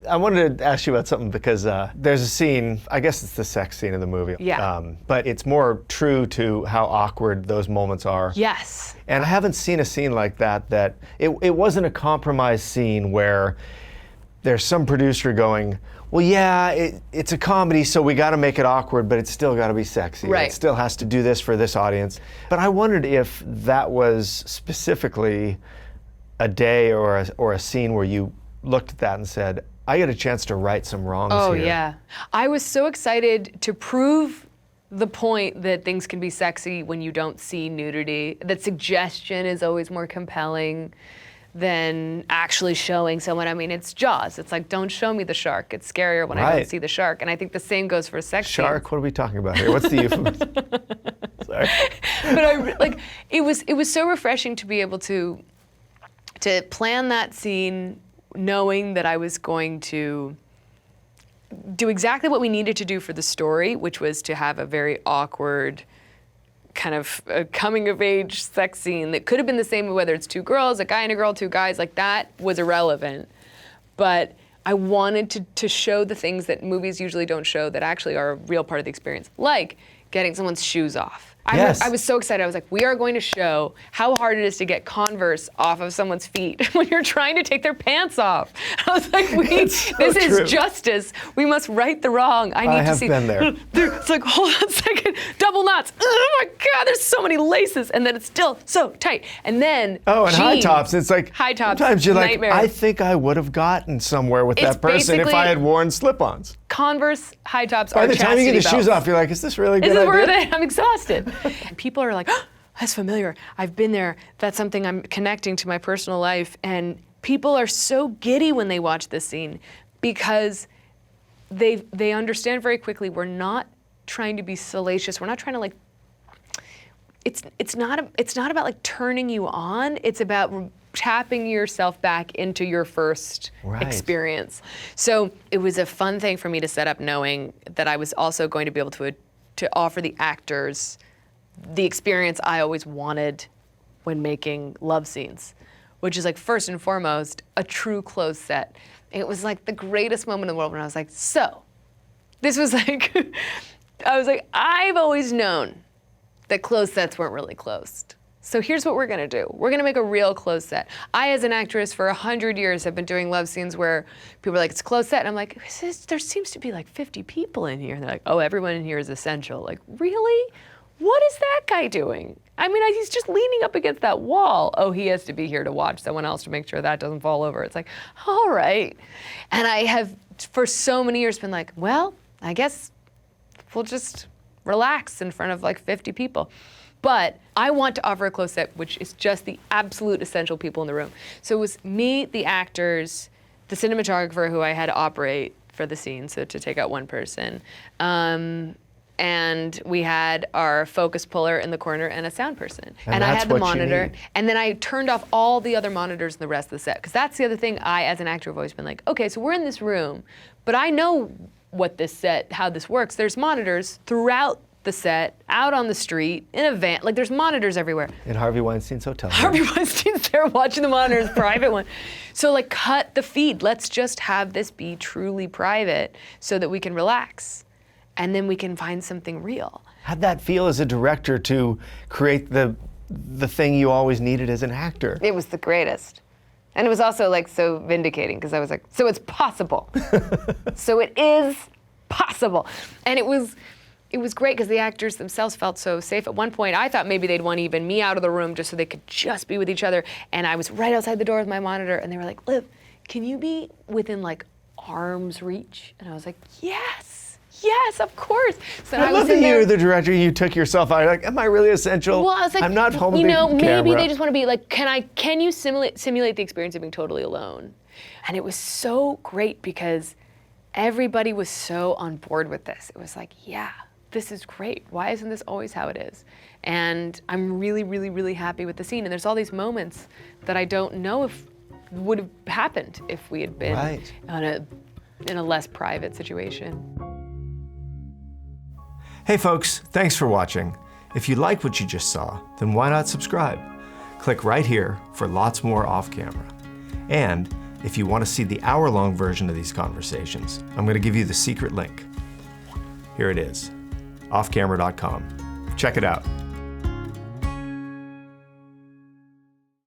I wanted to ask you about something because there's a scene, I guess it's the sex scene in the movie. Yeah. But it's more true to how awkward those moments are. Yes. And I haven't seen a scene like that it wasn't a compromise scene where there's some producer going, well, yeah, it's a comedy, so we got to make it awkward, but it's still got to be sexy. Right. It still has to do this for this audience. But I wondered if that was specifically a day or a scene where you looked at that and said, I get a chance to right some wrongs here. Oh, yeah. I was so excited to prove the point that things can be sexy when you don't see nudity, that suggestion is always more compelling than actually showing someone. I mean, it's Jaws. It's like, don't show me the shark. It's scarier when I don't see the shark. And I think the same goes for sex Shark? scenes. What are we talking about here? What's the euphemism? Sorry. But it was so refreshing to be able to plan that scene knowing that I was going to do exactly what we needed to do for the story, which was to have a very awkward kind of a coming-of-age sex scene that could have been the same whether it's two girls, a guy and a girl, two guys, like that was irrelevant. But I wanted to show the things that movies usually don't show that actually are a real part of the experience, like getting someone's shoes off. Yes. I was so excited. I was like, we are going to show how hard it is to get Converse off of someone's feet when you're trying to take their pants off. I was like, this true. is justice. We must right the wrong. I have been there. It's like, hold on a second, double knots. Oh my God, there's so many laces, and then it's still so tight. And then and high jeans. tops. It's like high tops. Sometimes you're like, nightmare. I think I would have gotten somewhere with that person if I had worn slip-ons. Converse high tops By are the time you get the chastity shoes belts. off, you're like, is this really a good Is it idea? worth it? I'm exhausted. People are like, oh, that's familiar. I've been there. That's something I'm connecting to my personal life. And people are so giddy when they watch this scene because they understand very quickly we're not trying to be salacious. We're not trying to like. It's not about like turning you on. It's about tapping yourself back into your first experience. So it was a fun thing for me to set up knowing that I was also going to be able to offer the actors the experience I always wanted when making love scenes, which is like first and foremost, a true closed set. It was like the greatest moment in the world when I was like, so this was like, I've always known that closed sets weren't really closed. So here's what we're gonna do. We're gonna make a real closed set. I, as an actress, for 100 years have been doing love scenes where people are like, it's a closed set. And I'm like, there seems to be like 50 people in here. And they're like, oh, everyone in here is essential. Like, really? What is that guy doing? I mean, he's just leaning up against that wall. Oh, he has to be here to watch someone else to make sure that doesn't fall over. It's like, all right. And I have, for so many years, been like, well, I guess we'll just relax in front of like 50 people. But I want to offer a closed set, which is just the absolute essential people in the room. So it was me, the actors, the cinematographer who I had to operate for the scene, so to take out one person. And we had our focus puller in the corner and a sound person. And I had the monitor. And then I turned off all the other monitors in the rest of the set. Because that's the other thing I, as an actor, have always been like, okay, so we're in this room, but I know what this set, how this works. There's monitors throughout the set, out on the street, in a van, like there's monitors everywhere. In Harvey Weinstein's hotel. Harvey Weinstein's there watching the monitors, private one. So like cut the feed. Let's just have this be truly private so that we can relax. And then we can find something real. How'd that feel as a director to create the thing you always needed as an actor? It was the greatest. And it was also like so vindicating because I was like, so it's possible. So it is possible. And it was great because the actors themselves felt so safe. At one point, I thought maybe they'd want even me out of the room just so they could just be with each other. And I was right outside the door with my monitor and they were like, Liv, can you be within like arm's reach? And I was like, yes, of course. So I love that you're the director, you took yourself out. You're like, am I really essential? Well, I was like, I'm not home maybe camera. they just want to be like, can you simulate the experience of being totally alone? And it was so great because everybody was so on board with this. It was like, yeah, this is great. Why isn't this always how it is? And I'm really, really, really happy with the scene. And there's all these moments that I don't know if would have happened if we had been in a less private situation. Hey folks, thanks for watching. If you like what you just saw, then why not subscribe? Click right here for lots more off camera. And If you want to see the hour-long version of these conversations, I'm going to give you the secret link. Here it is, offcamera.com. Check it out.